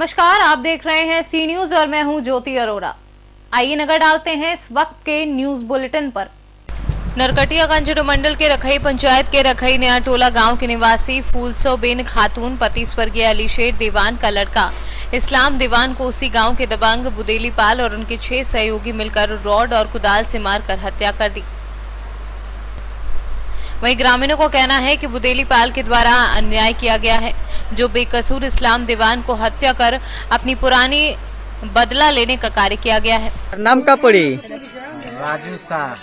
नमस्कार, आप देख रहे हैं सी न्यूज और मैं हूं ज्योति अरोड़ा। आइए नजर डालते हैं इस वक्त के न्यूज बुलेटिन पर। नरकटियागंज मंडल के रखई पंचायत के रखई नया टोला गांव के निवासी फूलसोबेन खातून पति स्वर्गीय अलीशेर दीवान का लड़का इस्लाम दीवान को उसी गांव के दबंग बुदेली पाल और उनके 6 सहयोगी मिलकर रॉड और कुदाल से मारकर हत्या कर दी। वहीं ग्रामीणों का कहना है कि बुदेली पाल के द्वारा अन्याय किया गया है, जो बेकसूर इस्लाम दीवान को हत्या कर अपनी पुरानी बदला लेने का कार्य किया गया है। नाम का पड़ी? राजू शाह।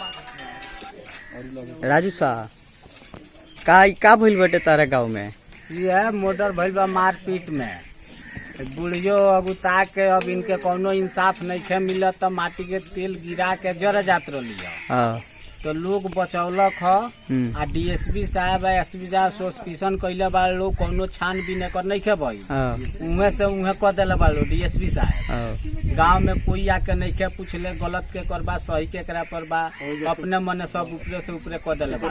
का भइल बटे तारा गाँव में? यह मोटर भइल बा मारपीट में। बुढ़ियो अगुता के अब इनके कोनो इंसाफ नहीं खे मिलत, तो माटी के तेल गिरा के जर जात रही तो लोग बचौलक ह। आ डीएसपी साहब एसपी साहब सस्पिशन कैले बा लोग कोनो छानबीन कर नहीं खे भाई उहे से उहे क देले बा लोग डीएसपी साहब। गांव में कोई आके नहीं खे पूछले गलत के करबा सही के करा पर बा, अपने मने सब ऊपरे से ऊपरे क देले बा।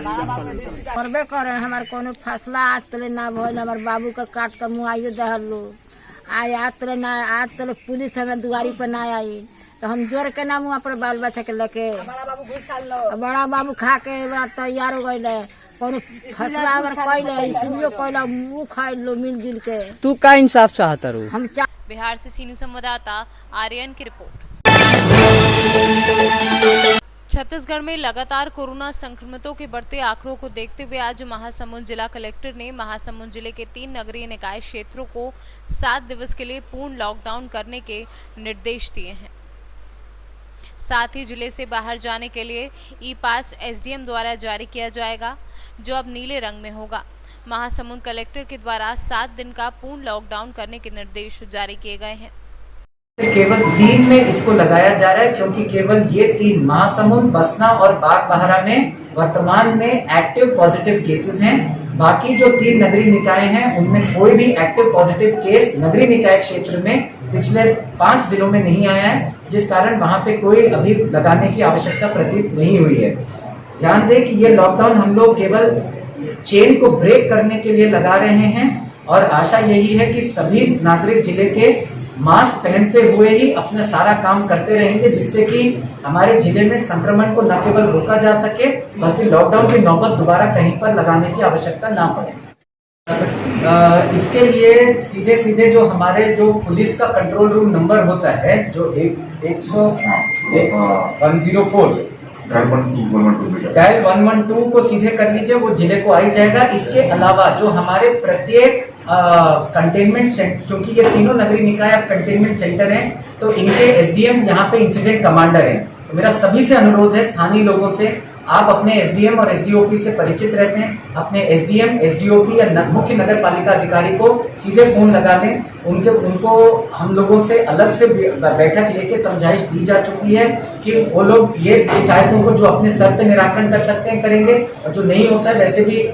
करबे करे हमार कोनो फैसला आज तले ना भइल। हमार बाबू का काट के मुआइयो दहल लो आज तले पुलिस हमें दुआरी पर ना आई तो हम जोर के नाम वहाँ पर बाल बच्चा के लेके बड़ा बाबू खा के बड़ा तैयार हो गए। कोनो फसला अगर कैले इसलिए कैला मुँह खाए लो मिल गिल के। तू का इंसाफ चाहता रू? हम बिहार से सीनू संवाददाता आर्यन की रिपोर्ट। छत्तीसगढ़ में लगातार कोरोना संक्रमितों के बढ़ते आंकड़ों को देखते हुए आज महासमुंद जिला कलेक्टर ने महासमुंद जिले के 3 नगरीय निकाय क्षेत्रों को 7 दिवस के लिए पूर्ण लॉकडाउन करने के निर्देश दिए हैं। साथ ही जिले से बाहर जाने के लिए ई पास एसडीएम द्वारा जारी किया जाएगा, जो अब नीले रंग में होगा। महासमुंद कलेक्टर के द्वारा 7 दिन का पूर्ण लॉकडाउन करने के निर्देश जारी किए गए हैं। केवल 3 में इसको लगाया जा रहा है, क्योंकि केवल ये 3 महासमुंद, बसना और बागबाहरा में वर्तमान में एक्टिव पॉजिटिव केसेस हैं। बाकी जो 3 नगरीय निकाय हैं उनमें कोई भी एक्टिव पॉजिटिव केस नगरीय निकाय क्षेत्र में पिछले 5 दिनों में नहीं आया है, जिस कारण वहां पे कोई अभी लगाने की आवश्यकता प्रतीत नहीं हुई है। ध्यान दें कि ये लॉकडाउन हम लोग केवल चेन को ब्रेक करने के लिए लगा रहे हैं और आशा यही है कि सभी नागरिक जिले के मास्क पहनते हुए ही अपना सारा काम करते रहेंगे, जिससे कि हमारे जिले में संक्रमण को न केवल रोका जा सके बल्कि लॉकडाउन की नौबत दोबारा कहीं पर लगाने की आवश्यकता ना पड़े। इसके लिए सीधे जो हमारे जो पुलिस का कंट्रोल रूम नंबर होता है, जो 104 डायल 112 को सीधे कर लीजिए, वो जिले को आ ही जाएगा। इसके अलावा जो हमारे प्रत्येक कंटेनमेंट सेंटर, क्योंकि ये तीनों नगरीय निकाय अब कंटेनमेंट सेंटर हैं, तो इनके एसडीएम यहाँ पे इंसिडेंट कमांडर हैं। तो मेरा सभी से अनुरोध है, स्थानीय लोगों से, आप अपने एसडीएम और एसडीओपी से परिचित रहते हैं, अपने एसडीएम एसडीओपी या मुख्य नगर पालिका अधिकारी को सीधे फोन लगा लें। उनको हम लोगों से अलग से बैठक लेके समझाइश दी जा चुकी है कि वो लोग ये शिकायतों को जो अपने स्तर पे निराकरण कर सकते हैं करेंगे, और जो नहीं होता है वैसे भी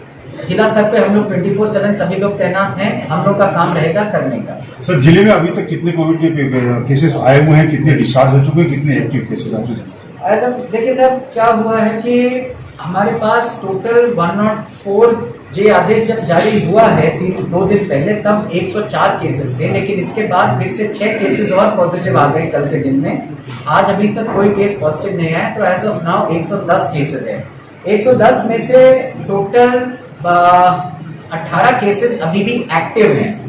जिला स्तर पे हम लोग 24/7 सभी लोग तैनात हैं। हम लोग का काम रहेगा करने का। सर, जिले में अभी तक कितने कोविड के केसेस आए हुए हैं, कितने डिस्चार्ज हो चुके हैं, कितने एक्टिव केसेस आ चुके हैं? ऐसा देखिए साहब, क्या हुआ है कि हमारे पास टोटल 104 जे आदेश जब जारी हुआ है 2 दिन पहले, तब 104 केसेस थे, लेकिन इसके बाद फिर से 6 केसेस और पॉजिटिव आ गए कल के दिन में। आज अभी तक कोई केस पॉजिटिव नहीं आया, तो एज ऑफ नाउ 110 केसेस है। 110 में से टोटल 18 केसेस अभी भी एक्टिव हैं।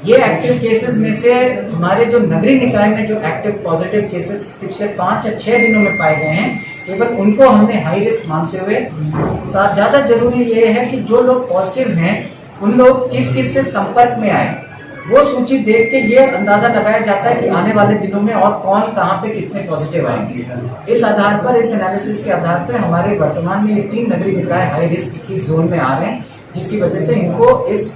ये एक्टिव केसेस में से हमारे जो नगरीय निकाय में जो एक्टिव पॉजिटिव केसेस पिछले 5 या 6 दिनों में पाए गए हैं, केवल उनको हमने हाई रिस्क मानते हुए, ज्यादा जरूरी ये है कि जो लोग पॉजिटिव हैं उन लोग किस किस से संपर्क में आए, वो सूची देख के ये अंदाजा लगाया जाता है कि आने वाले दिनों में और कौन कहाँ पे कितने पॉजिटिव आएंगे। इस आधार पर, इस एनालिसिस के आधार पर हमारे वर्तमान में ये 3 नगरीय निकाय हाई रिस्क की जोन में आ रहे हैं, जिसकी वजह से इनको इस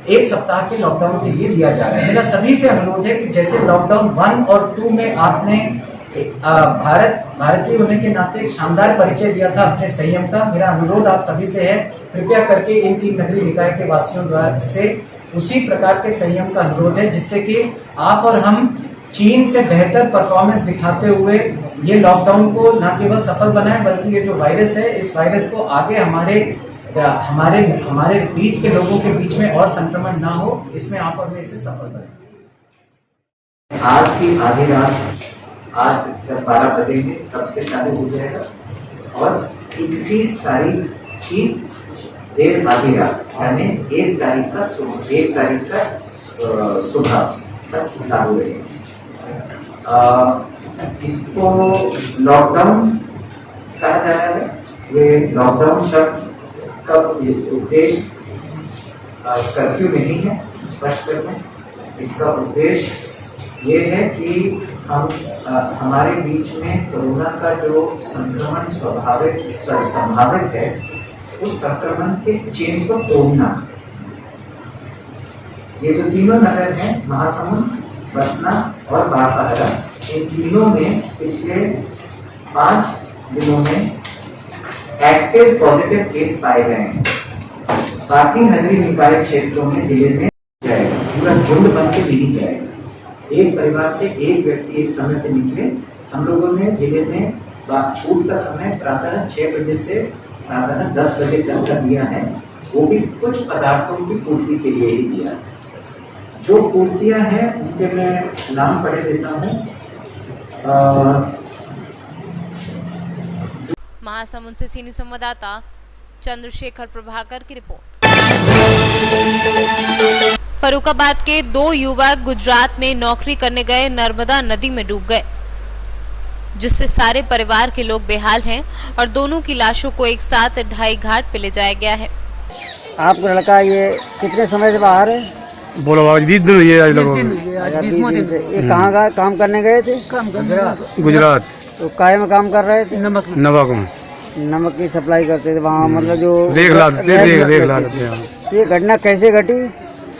1 सप्ताह के लॉकडाउन के लिए दिया जा रहा है। मेरा सभी से अनुरोध है कि जैसे लॉकडाउन 1 और 2 में आपने भारतीय होने के नाते एक शानदार परिचय दिया था अपने संयम का, मेरा अनुरोध आप सभी से है, कृपया करके इन 3 नगरीय निकाय के वासियों द्वारा से उसी प्रकार के संयम का अनुरोध है, जिससे कि आप और हम चीन से बेहतर परफॉर्मेंस दिखाते हुए ये लॉकडाउन को न केवल सफल बनाए, बल्कि ये जो वायरस है, इस वायरस को आगे हमारे बीच के लोगों के बीच में और संक्रमण ना हो, इसमें आप और मैं इसे सफल बनाए। आज की आधी रात, आज जब 12 बजेंगे तब से चालू हो जाएगा और 31 तारीख की देर आधी रात यानी 1 तारीख का सुबह तक लागू रहेगा। इसको लॉकडाउन कहा जा रहा है। ये लॉकडाउन का उद्देश्य कर्फ्यू नहीं है, स्पष्ट करना। इसका उद्देश्य ये है कि हम हमारे बीच में कोरोना का जो संक्रमण संभावित है उस संक्रमण के चेन को तोड़ना। ये जो तीनों नगर हैं, महासमुंद, बसना और बाड़पहरा, इन तीनों में पिछले 5 दिनों में एक्टिव पॉजिटिव केस पाए गए हैं। बाकी नगरीय निकाय क्षेत्रों में जिले में जाएगा, पूरा झुंड बन के नहीं जाएगा। एक परिवार से एक व्यक्ति एक समय पे निकले। हम लोगों ने जिले में छूट का समय प्रातः 6 बजे से प्रातः 10 बजे तक का दिया है। वो भी कुछ पदार्थों की पूर्ति के लिए ही दिया है। जो पूर्तियां हैं उनके मैं नाम पढ़े देता हूँ। महासमुंद से सीनियर संवाददाता चंद्रशेखर प्रभाकर की रिपोर्ट। फरुखाबाद के 2 युवक गुजरात में नौकरी करने गए नर्मदा नदी में डूब गए, जिससे सारे परिवार के लोग बेहाल हैं और दोनों की लाशों को एक साथ ढाई घाट पे ले जाया गया है। आपका लड़का ये कितने समय से बाहर है? बोलो बाबा 20 दिन हुए आज लोगों 20 दिन से। ये कहाँ का काम करने गए थे? गुजरात तो काहे में काम कर रहे थे? नमक में नमक की सप्लाई करते थे वहाँ, मतलब जो देख ला हैं। तो ये घटना कैसे घटी?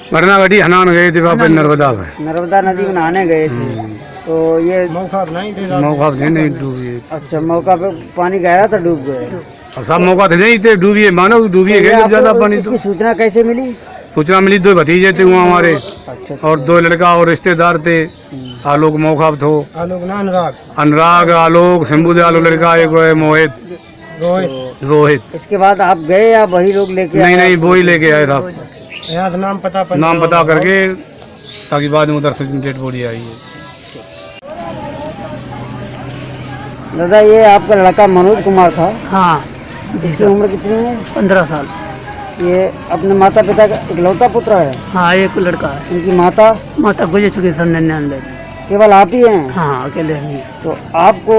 घटना घटी हनान गए थे वहाँ पे नर्मदा नदी में नहाने गए थे। तो ये मौका नहीं डूबी। अच्छा, मौका पे पानी गहरा था, डूब गए। और सब मौका थे नहीं थे, डूबी मानो डूबी गए ज्यादा पानी। इसकी सूचना कैसे मिली? सूचना मिली 2 भतीजे थे वहाँ हमारे। अच्छा। और 2 लड़का और रिश्तेदार थे। आलोक मौका थो, अनुराग, आलोक, शंभूदयाल लड़का, एक मोहित, रोहित। इसके बाद आप गए या वही लोग लेके? नहीं वो ही लेके आए था। नाम पता करके, ताकि बाद में उधर से डेड बॉडी आई है। दादा, ये आपका लड़का मनोज कुमार था? हाँ। इसकी उम्र कितनी है? 15 साल। ये अपने माता पिता का इकलौता पुत्र है? हाँ, एक लड़का है। उनकी माता गुजर चुकी सन 99। केवल आप ही हैं? हाँ, अकेले हैं। तो आपको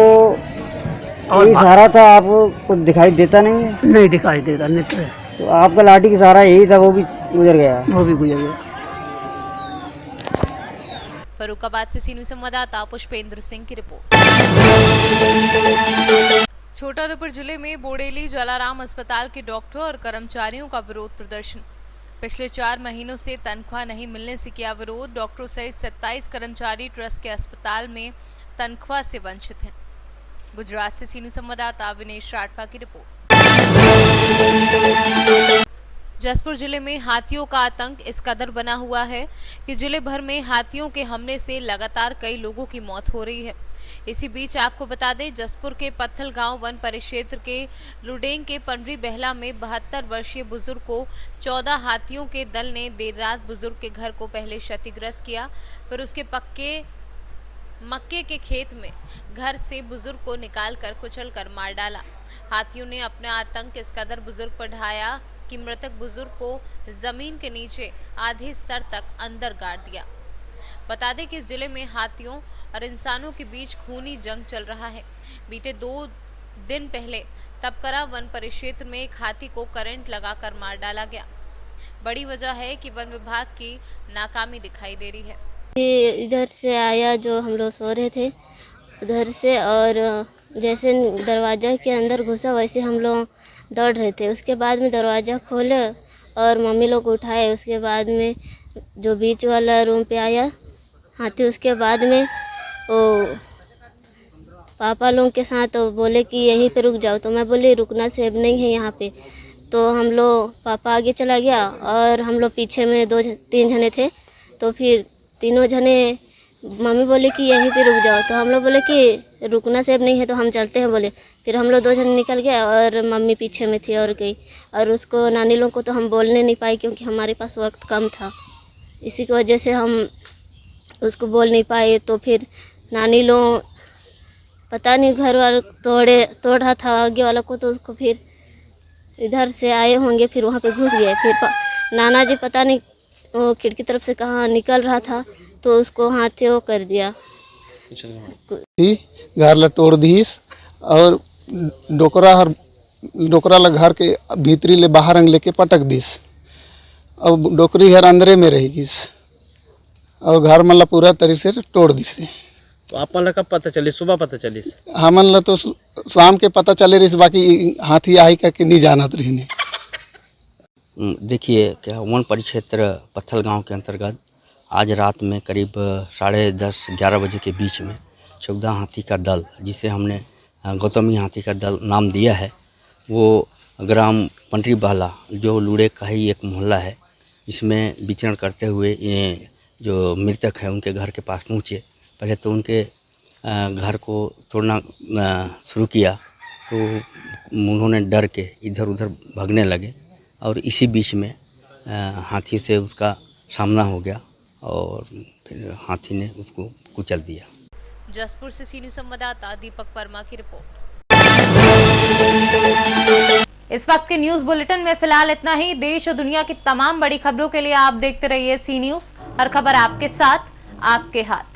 यही सहारा था, आपको कुछ दिखाई देता नहीं है? नहीं दिखाई देता, नेत्र है। तो आपका लाठी का सहारा यही था, वो भी गुजर गया? वो भी गुजर गया। फरुखाबाद से सीनियर संवाददाता पुष्पेंद्र सिंह की रिपोर्ट। छोटाउदेपुर जिले में बोडेली जलाराम अस्पताल के डॉक्टर और कर्मचारियों का विरोध प्रदर्शन। पिछले 4 महीनों से तनख्वाह नहीं मिलने से किया विरोध। डॉक्टरों सहित 27 कर्मचारी ट्रस्ट के अस्पताल में तनख्वाह से वंचित हैं। गुजरात से सीनियर संवाददाता विनेश राठवा की रिपोर्ट। जसपुर जिले में हाथियों का आतंक इस कदर बना हुआ है कि जिले भर में हाथियों के हमले से लगातार कई लोगों की मौत हो रही है। इसी बीच आपको बता दें, जसपुर के पत्थल गांव वन परिक्षेत्र के लुडेंग के पंडरी बहला में 72 वर्षीय बुजुर्ग को 14 हाथियों के दल ने देर रात बुजुर्ग के घर को पहले क्षतिग्रस्त किया, फिर उसके मक्के के खेत में घर से बुजुर्ग को निकालकर कुचलकर मार डाला। हाथियों ने अपना आतंक इस कदर बुजुर्ग पर ढाया कि मृतक बुजुर्ग को जमीन के नीचे आधे सर तक अंदर गाड़ दिया। बता दें कि इस जिले में हाथियों और इंसानों के बीच खूनी जंग चल रहा है। बीते 2 दिन पहले तपकरा वन परिक्षेत्र में एक हाथी को करंट लगाकर मार डाला गया। बड़ी वजह है कि वन विभाग की नाकामी दिखाई दे रही है। इधर से आया, जो हम लोग सो रहे थे उधर से, और जैसे दरवाज़ा के अंदर घुसा वैसे हम लोग दौड़ रहे थे। उसके बाद में दरवाज़ा खोले और मम्मी लोग उठाए। उसके बाद में जो बीच वाला रूम पे आया हाथी, उसके बाद में वो पापा लोग के साथ तो बोले कि यहीं पे रुक जाओ। तो मैं बोली रुकना सेफ नहीं है यहाँ पे। तो हम लोग, पापा आगे चला गया और हम लोग पीछे में 2-3 जने थे। तो फिर तीनों जने, मम्मी बोले कि यहीं पे रुक जाओ। तो हम लोग बोले कि रुकना सेफ नहीं है तो हम चलते हैं बोले। फिर हम लोग 2 जने निकल गए और मम्मी पीछे में थी और गई। और उसको, नानी लोग को तो हम बोलने नहीं पाए क्योंकि हमारे पास वक्त कम था। इसी की वजह से हम उसको बोल नहीं पाए। तो फिर नानी लोग पता नहीं घर वाले तोड़ रहा था आगे वाला को, तो उसको फिर इधर से आए होंगे, फिर वहाँ पे घुस गए। फिर नाना जी पता नहीं वो खिड़की तरफ से कहाँ निकल रहा था, तो उसको हाथ से वो कर दिया। घर ला तोड़ दीस और डोकरा ला घर के भीतरी ले बाहर अंग लेके पटक दीस और डोकरी घर अंदरे में रह गईस और घर मन ला पूरा तरीके से तोड़ दीस। तो आप मन कब पता चली? सुबह पता चली? हमन ला तो शाम के पता चले रही, बाकी हाथी आई का कि नहीं जानत रही। देखिए क्या वन परिक्षेत्र पत्थल गांव के अंतर्गत आज रात में करीब 10:30-11 बजे के बीच में 14 हाथी का दल, जिसे हमने गौतमी हाथी का दल नाम दिया है, वो ग्राम पंटरी बहला जो लूड़े का ही एक मोहल्ला है, इसमें विचरण करते हुए ये जो मृतक है उनके घर के पास पहुँचे। पहले तो उनके घर को तोड़ना शुरू किया, तो उन्होंने डर के इधर उधर भागने लगे और इसी बीच में हाथी से उसका सामना हो गया और फिर हाथी ने उसको कुचल दिया। जसपुर से सी न्यूज़ संवाददाता दीपक वर्मा की रिपोर्ट। इस वक्त के न्यूज बुलेटिन में फिलहाल इतना ही। देश और दुनिया की तमाम बड़ी खबरों के लिए आप देखते रहिए सी न्यूज़। हर खबर आपके साथ, आपके हाथ।